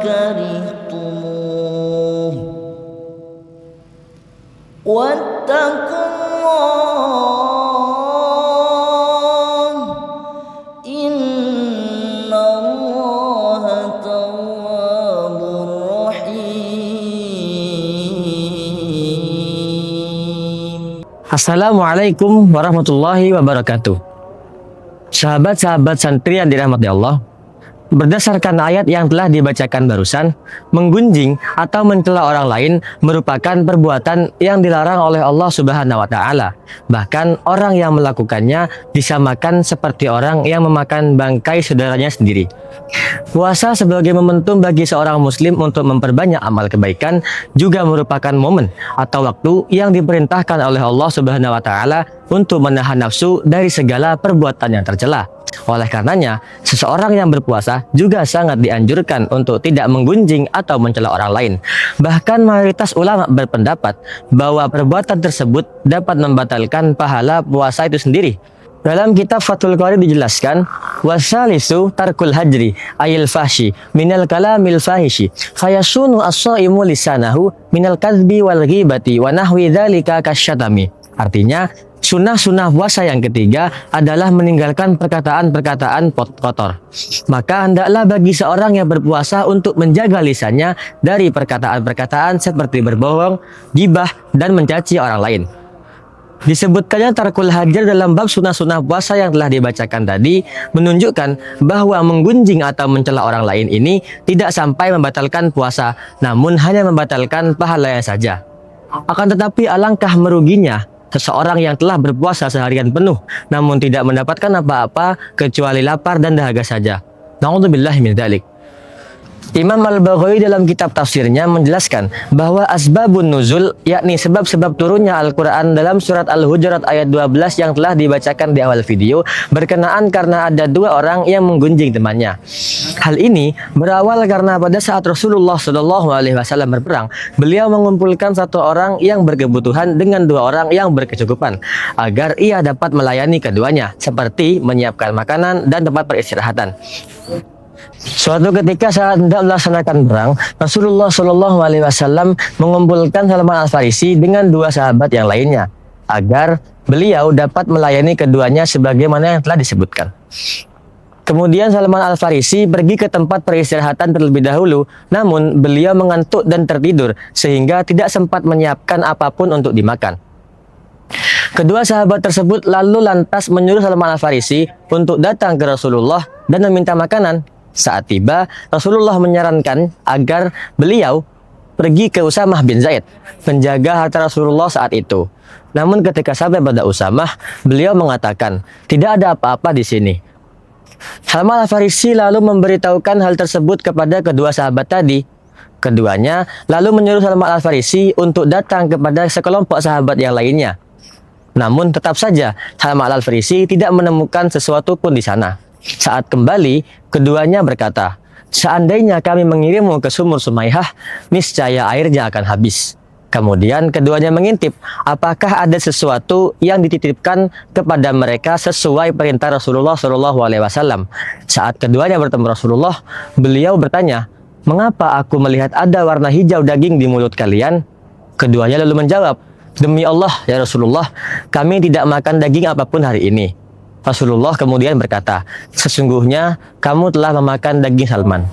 كرهتموه واتقوا الله إن الله تواب رحيم. Assalamualaikum warahmatullahi wabarakatuh. Sahabat-sahabat santri yang dirahmati Allah, berdasarkan ayat yang telah dibacakan barusan, menggunjing atau mencela orang lain merupakan perbuatan yang dilarang oleh Allah Subhanahu wa taala. Bahkan orang yang melakukannya disamakan seperti orang yang memakan bangkai saudaranya sendiri. Puasa sebagai momentum bagi seorang muslim untuk memperbanyak amal kebaikan juga merupakan momen atau waktu yang diperintahkan oleh Allah Subhanahu wa taala untuk menahan nafsu dari segala perbuatan yang tercela. Oleh karenanya, seseorang yang berpuasa juga sangat dianjurkan untuk tidak menggunjing atau mencela orang lain. Bahkan mayoritas ulama berpendapat bahwa perbuatan tersebut dapat membatalkan pahala puasa itu sendiri. Dalam kitab Fathul Qorib dijelaskan, wasalisu tarkul hajri ayil fahshi minal kalamil fahishi fayasunu as-shaimu lisanahu minal kadhbi wal ghibati wa nahwi dzalika kasyatami. Artinya, sunnah-sunnah puasa yang ketiga adalah meninggalkan perkataan-perkataan kotor. Maka hendaklah bagi seorang yang berpuasa untuk menjaga lisannya dari perkataan-perkataan seperti berbohong, gibah, dan mencaci orang lain. Disebutkannya tarkul hajar dalam bab sunnah-sunnah puasa yang telah dibacakan tadi menunjukkan bahwa menggunjing atau mencela orang lain ini tidak sampai membatalkan puasa, namun hanya membatalkan pahalanya saja. Akan tetapi alangkah meruginya seseorang yang telah berpuasa seharian penuh namun tidak mendapatkan apa-apa kecuali lapar dan dahaga saja. Na'udzubillahi min dzalik. Imam Al-Baghawi dalam kitab tafsirnya menjelaskan bahwa asbabun nuzul, yakni sebab-sebab turunnya Al-Quran dalam surat Al-Hujurat ayat 12 yang telah dibacakan di awal video, berkenaan karena ada dua orang yang menggunjing temannya. Hal ini berawal karena pada saat Rasulullah SAW berperang, beliau mengumpulkan satu orang yang berkebutuhan dengan dua orang yang berkecukupan, agar ia dapat melayani keduanya, seperti menyiapkan makanan dan tempat peristirahatan. Suatu ketika saat hendak melaksanakan perang, Rasulullah SAW mengumpulkan Salman Al-Farisi dengan dua sahabat yang lainnya, agar beliau dapat melayani keduanya sebagaimana yang telah disebutkan. Kemudian Salman Al-Farisi pergi ke tempat peristirahatan terlebih dahulu, namun beliau mengantuk dan tertidur sehingga tidak sempat menyiapkan apapun untuk dimakan. Kedua sahabat tersebut lalu lantas menyuruh Salman Al-Farisi untuk datang ke Rasulullah dan meminta makanan. Saat tiba, Rasulullah menyarankan agar beliau pergi ke Usamah bin Zaid, penjaga harta Rasulullah saat itu. Namun ketika sampai pada Usamah, beliau mengatakan, tidak ada apa-apa di sini. Salman Al-Farisi lalu memberitahukan hal tersebut kepada kedua sahabat tadi. Keduanya lalu menyuruh Salman Al-Farisi untuk datang kepada sekelompok sahabat yang lainnya. Namun tetap saja Salman Al-Farisi tidak menemukan sesuatu pun di sana. Saat kembali, keduanya berkata, seandainya kami mengirimmu ke sumur Sumaihah, niscaya airnya akan habis. Kemudian keduanya mengintip, apakah ada sesuatu yang dititipkan kepada mereka sesuai perintah Rasulullah SAW. Saat keduanya bertemu Rasulullah, beliau bertanya, mengapa aku melihat ada warna hijau daging di mulut kalian? Keduanya lalu menjawab, demi Allah ya Rasulullah, kami tidak makan daging apapun hari ini. Rasulullah kemudian berkata, sesungguhnya kamu telah memakan daging Salman.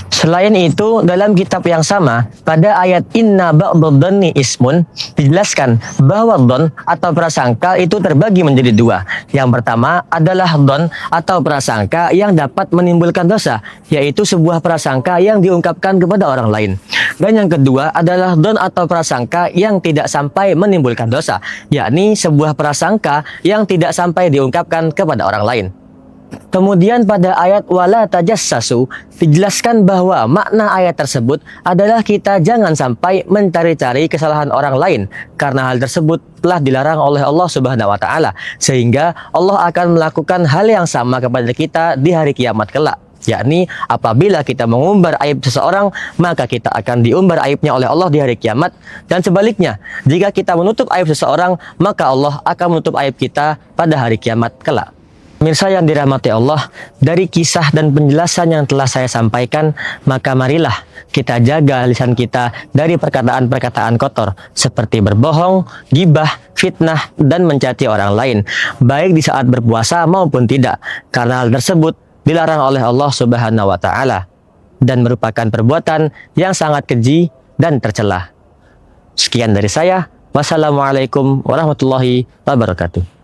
Selain itu, dalam kitab yang sama, pada ayat Inna ba'dadhanni ismun, dijelaskan bahwa dhon atau prasangka itu terbagi menjadi dua. Yang pertama adalah dhon atau prasangka yang dapat menimbulkan dosa, yaitu sebuah prasangka yang diungkapkan kepada orang lain. Dan yang kedua adalah dhon atau prasangka yang tidak sampai menimbulkan dosa, yakni sebuah prasangka yang tidak sampai diungkapkan kepada orang lain. Kemudian pada ayat wala tajassasu dijelaskan bahwa makna ayat tersebut adalah kita jangan sampai mencari-cari kesalahan orang lain, karena hal tersebut telah dilarang oleh Allah Subhanahu wa taala, sehingga Allah akan melakukan hal yang sama kepada kita di hari kiamat kelak. Yakni apabila kita mengumbar aib seseorang, maka kita akan diumbar aibnya oleh Allah di hari kiamat, dan sebaliknya jika kita menutup aib seseorang, maka Allah akan menutup aib kita pada hari kiamat kelak. Pemirsa yang dirahmati Allah, dari kisah dan penjelasan yang telah saya sampaikan, maka marilah kita jaga lisan kita dari perkataan-perkataan kotor seperti berbohong, gibah, fitnah, dan mencaci orang lain, baik di saat berpuasa maupun tidak, karena hal tersebut dilarang oleh Allah Subhanahu wa Ta'ala dan merupakan perbuatan yang sangat keji dan tercela. Sekian dari saya. Wassalamualaikum warahmatullahi wabarakatuh.